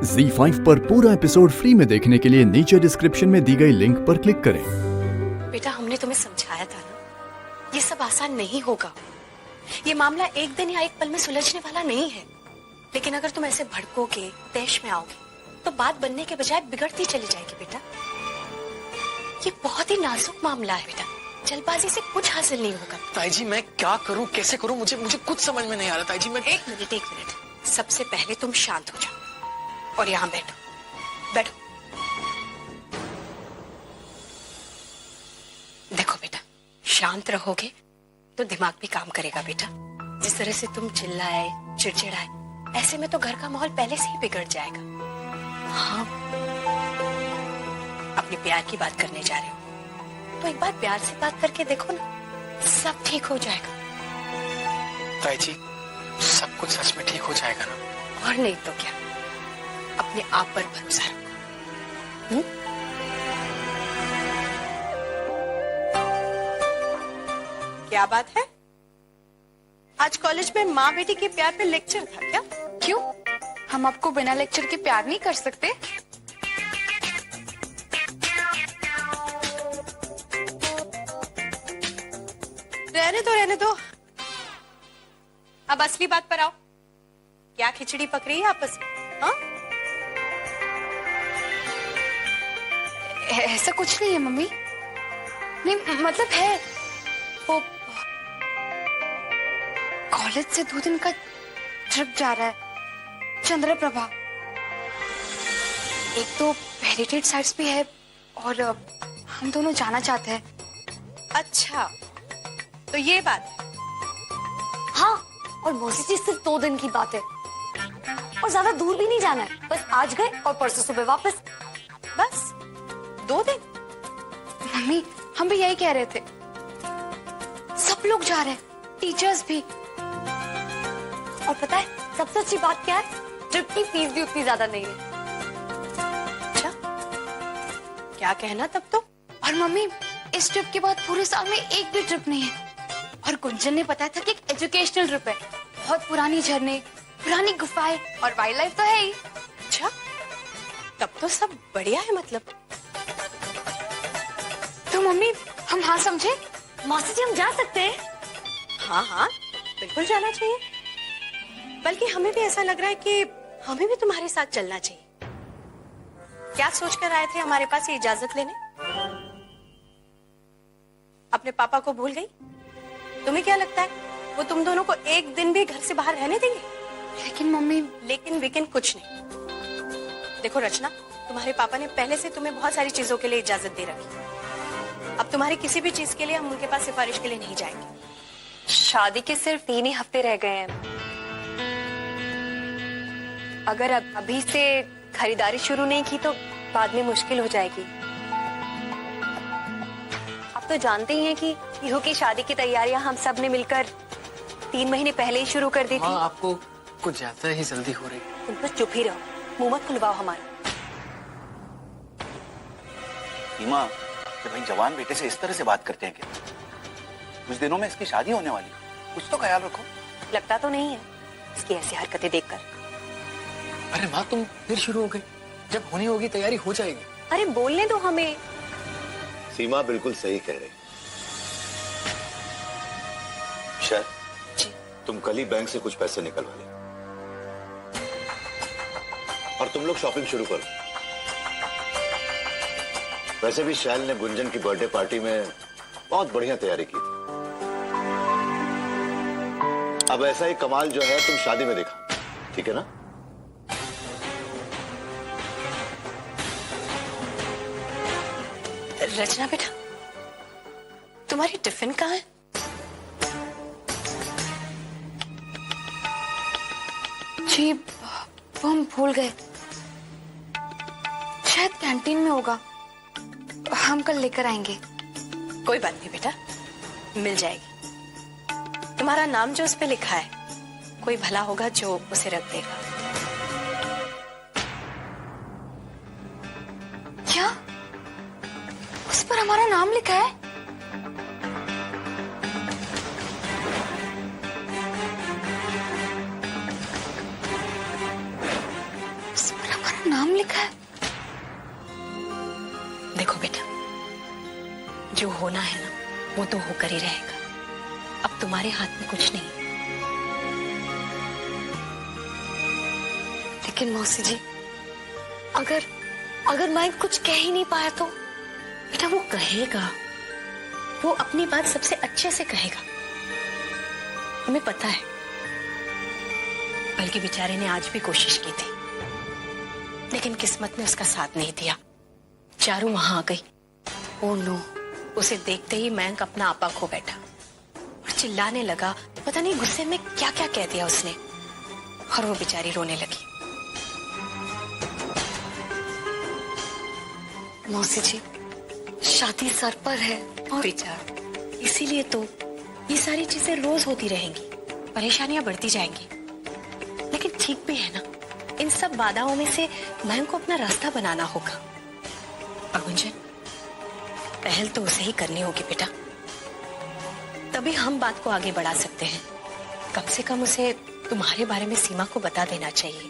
ZEE5 पर पूरा episode free में देखने के लिए नीचे डिस्क्रिप्शन में दी गई लिंक पर क्लिक करें। बेटा, हमने तुम्हें समझाया था ना, ये सब आसान नहीं होगा। ये मामला एक दिन या एक पल में सुलझने वाला नहीं है। लेकिन अगर तुम ऐसे भड़कोगे, तैश में आओगे, तो बात बनने के बजाय बिगड़ती चली जाएगी बेटा। ये बहुत ही नाजुक मामला है बेटा, जल्दबाजी से कुछ हासिल नहीं होगा। ताई जी, मैं क्या करूं, कैसे करूं, मुझे कुछ समझ में नहीं आ रहा ताई जी। मैं एक मिनट। सबसे पहले तुम शांत हो जाओ और यहाँ बैठो। देखो बेटा, शांत रहोगे तो दिमाग भी काम करेगा बेटा। जिस तरह से तुम चिल्लाए, चिड़चिड़ाए, ऐसे में तो घर का माहौल पहले से ही बिगड़ जाएगा। हाँ, अपने प्यार की बात करने जा रहे हो तो एक बार प्यार से बात करके देखो ना, सब ठीक हो जाएगा। ताई जी, सब कुछ सच में ठीक हो जाएगा ना? और नहीं तो क्या, अपने आप पर भरोसा रखो। क्या बात है, आज कॉलेज में माँ बेटी के प्यार पे लेक्चर था क्या? क्यों? हम आपको बिना लेक्चर के प्यार नहीं कर सकते? रहने दो। अब असली बात पर आओ। क्या खिचड़ी पक रही है आपस में? हाँ? ऐसा कुछ नहीं है मम्मी। नहीं, मतलब है वो कॉलेज से 2 दिन का ट्रिप जा रहा है, चंद्रप्रभा। एक तो हेरिटेज साइट्स भी है और हम दोनों जाना चाहते हैं। अच्छा, तो ये बात है। हाँ, और मौसी जी सिर्फ 2 दिन की बात है और ज्यादा दूर भी नहीं जाना है। बस आज गए और परसों सुबह वापस। बस 2 दिन? मम्मी, हम भी यही कह रहे थे। सब लोग जा रहे हैं, टीचर्स भी। और पता है सबसे अच्छी बात क्या है? ट्रिप की फीस भी उतनी ज्यादा नहीं है। अच्छा, क्या कहना तब तो। और मम्मी, इस ट्रिप के बाद पूरे साल में एक भी ट्रिप नहीं है। और गुंजन ने बताया था कि एक एजुकेशनल ट्रिप है। बहुत पुरानी झरने, पुरानी गुफाएं और वाइल्ड लाइफ तो है ही। अच्छा, तब तो सब बढ़िया है मतलब। तो मम्मी, हम हाँ समझे? मौसी जी, हम जा सकते हैं? हाँ, बिल्कुल जाना चाहिए। बल्कि हमें भी ऐसा लग रहा है कि हमें भी तुम्हारे साथ चलना चाहिए। क्या सोचकर आए थे हमारे पास ये इजाजत लेने? अपने पापा को भूल गई? तुम्हें क्या लगता है वो तुम दोनों को एक दिन भी घर से बाहर रहने देंगे? लेकिन मम्मी। लेकिन कुछ नहीं। देखो रचना, तुम्हारे पापा ने पहले से तुम्हें बहुत सारी चीजों के लिए इजाजत दे रखी। अब तुम्हारी किसी भी चीज के लिए हम उनके पास सिफारिश के लिए नहीं जाएंगे। शादी के सिर्फ 3 ही हफ्ते रह गए हैं। अगर अभी से खरीदारी शुरू नहीं की तो बाद में मुश्किल हो जाएगी। आप तो जानते ही हैं कि इहो की शादी की तैयारियां हम सब ने मिलकर 3 महीने पहले ही शुरू कर दी थी। हाँ, आपको कुछ ज्यादा ही जल्दी हो रही। तुम बस चुप ही रहो, मुंह मत खुलवाओ हमारा। सीमा, ये भाई जवान बेटे से इस तरह से बात करते हैं क्या? कुछ दिनों में इसकी शादी होने वाली, कुछ तो ख्याल रखो। लगता तो नहीं है इसकी ऐसी हरकतें देखकर। अरे माँ, तुम फिर शुरू हो गई। जब होनी होगी तैयारी हो जाएगी। अरे बोलने दो हमें। सीमा बिल्कुल सही कह रही। शायद तुम कल ही बैंक से कुछ पैसे निकलवा ले और तुम लोग शॉपिंग शुरू करो। वैसे भी शैल ने गुंजन की बर्थडे पार्टी में बहुत बढ़िया तैयारी की थी। अब ऐसा ही कमाल जो है तुम शादी में देखा, ठीक है ना? रचना बेटा, तुम्हारी टिफिन कहाँ है? जी, वो हम भूल गए। शायद कैंटीन में होगा, हम कल लेकर आएंगे। कोई बात नहीं बेटा, मिल जाएगी। तुम्हारा नाम जो उस पे लिखा है, कोई भला होगा जो उसे रख देगा। क्या उस पर हमारा नाम लिखा है? उस पर हमारा नाम लिखा है। देखो बेटा, जो होना है ना वो तो होकर ही रहेगा। अब तुम्हारे हाथ में कुछ नहीं। लेकिन मौसी जी, अगर मैं कुछ कह ही नहीं पाया तो? बेटा वो कहेगा, वो अपनी बात सबसे अच्छे से कहेगा, हमें पता है। बल्कि बेचारे ने आज भी कोशिश की थी, लेकिन किस्मत ने उसका साथ नहीं दिया। चारू वहां आ गई। Oh no. उसे देखते ही मयंक अपना आपा खो बैठा और चिल्लाने लगा। पता नहीं गुस्से में क्या क्या कह दिया उसने, और वो बेचारी रोने लगी। मौसी जी, शादी सर पर है और बेचारा, इसीलिए तो ये सारी चीजें रोज होती रहेंगी, परेशानियां बढ़ती जाएंगी। लेकिन ठीक भी है ना, इन सब बाधाओं में से मयंक को अपना रास्ता बनाना होगा। और गुंजन, पहल तो उसे ही करनी होगी बेटा, तभी हम बात को आगे बढ़ा सकते हैं। कम से कम उसे तुम्हारे बारे में सीमा को बता देना चाहिए।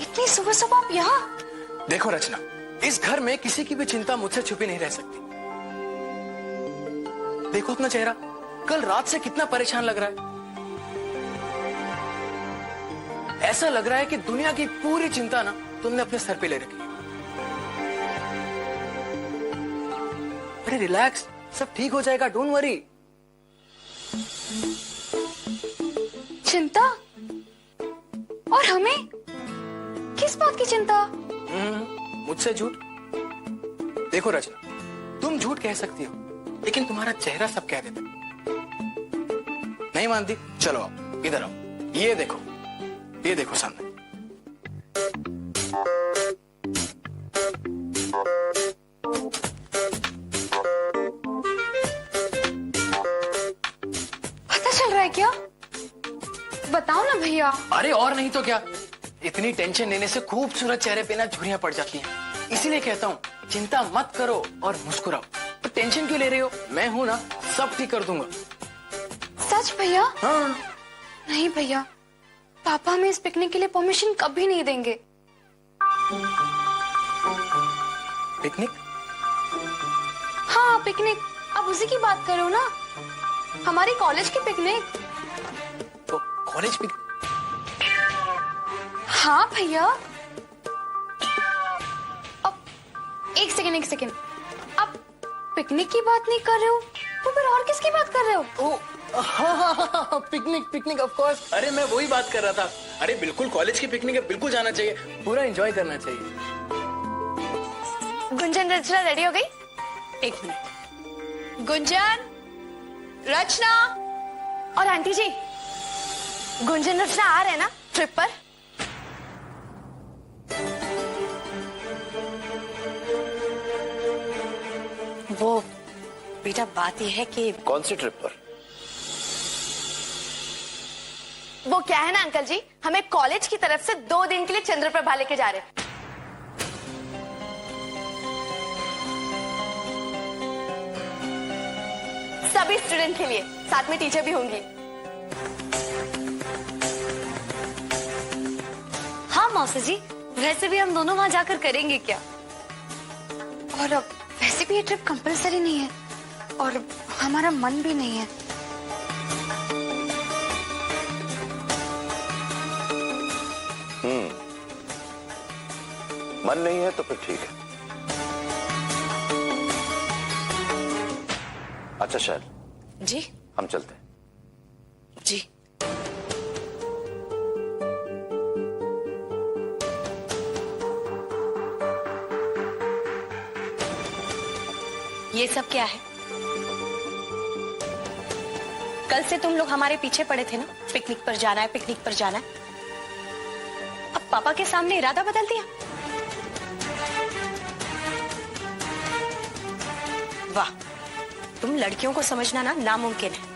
इतनी सुबह सुबह आप यहाँ? देखो रचना, इस घर में किसी की भी चिंता मुझसे छुपी नहीं रह सकती। देखो अपना चेहरा, कल रात से कितना परेशान लग रहा है। ऐसा लग रहा है कि दुनिया की पूरी चिंता ना तुमने अपने सर पे ले रखी है। अरे रिलैक्स, सब ठीक हो जाएगा, डोंट वरी। चिंता? और हमें किस बात की चिंता? मुझसे झूठ? देखो रचना, तुम झूठ कह सकती हो, लेकिन तुम्हारा चेहरा सब कह देता। नहीं मानती? चलो आओ, इधर आओ। ये देखो सामने। पता चल रहा है क्या? बताओ ना भैया। अरे और नहीं तो क्या, इतनी टेंशन लेने से खूबसूरत चेहरे पे ना झुर्रियां पड़ जाती हैं। इसीलिए कहता हूँ, चिंता मत करो और मुस्कुराओ। तो टेंशन क्यों ले रही हो? मैं हूं ना, सब ठीक कर दूंगा। सच भैया? हाँ। नहीं भैया, पापा हमें इस पिकनिक के लिए परमिशन कभी नहीं देंगे। पिकनिक? हाँ पिकनिक, अब उसी की बात करो ना, हमारी कॉलेज की पिकनिक। तो कॉलेज पिकनिक? हाँ भैया। अब एक सेकेंड, अब पिकनिक की बात नहीं कर रहे हो तो फिर और किसकी बात कर रहे हो? ओ, हाँ, पिकनिक ऑफ कोर्स। अरे मैं वही बात कर रहा था। अरे बिल्कुल कॉलेज की पिकनिक है, बिल्कुल जाना चाहिए, पूरा एंजॉय करना चाहिए। गुंजन रचना रेडी हो गई? एक मिनट। गुंजन, रचना और आंटी जी, गुंजन रचना आ रहे हैं ना ट्रिप पर? वो बेटा, बात यह है कि कौन सी ट्रिप पर? वो क्या है ना अंकल जी, हमें कॉलेज की तरफ से 2 दिन के लिए चंद्रप्रभा लेके जा रहे हैं। सभी स्टूडेंट के लिए, साथ में टीचर भी होंगी। हाँ मौसी जी, वैसे भी हम दोनों वहां जाकर करेंगे क्या? और अब वैसे भी ये ट्रिप कंपलसरी नहीं है और हमारा मन भी नहीं है। मन नहीं है तो फिर ठीक है। अच्छा शैल, जी हम चलते हैं। जी। ये सब क्या है? कल से तुम लोग हमारे पीछे पड़े थे ना, पिकनिक पर जाना है, पिकनिक पर जाना है। अब पापा के सामने इरादा बदल दिया। वाह, तुम लड़कियों को समझना ना नामुमकिन है।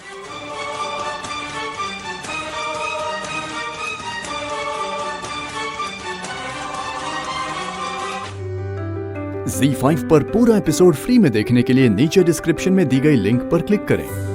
ZEE5 पर पूरा एपिसोड फ्री में देखने के लिए नीचे डिस्क्रिप्शन में दी गई लिंक पर क्लिक करें।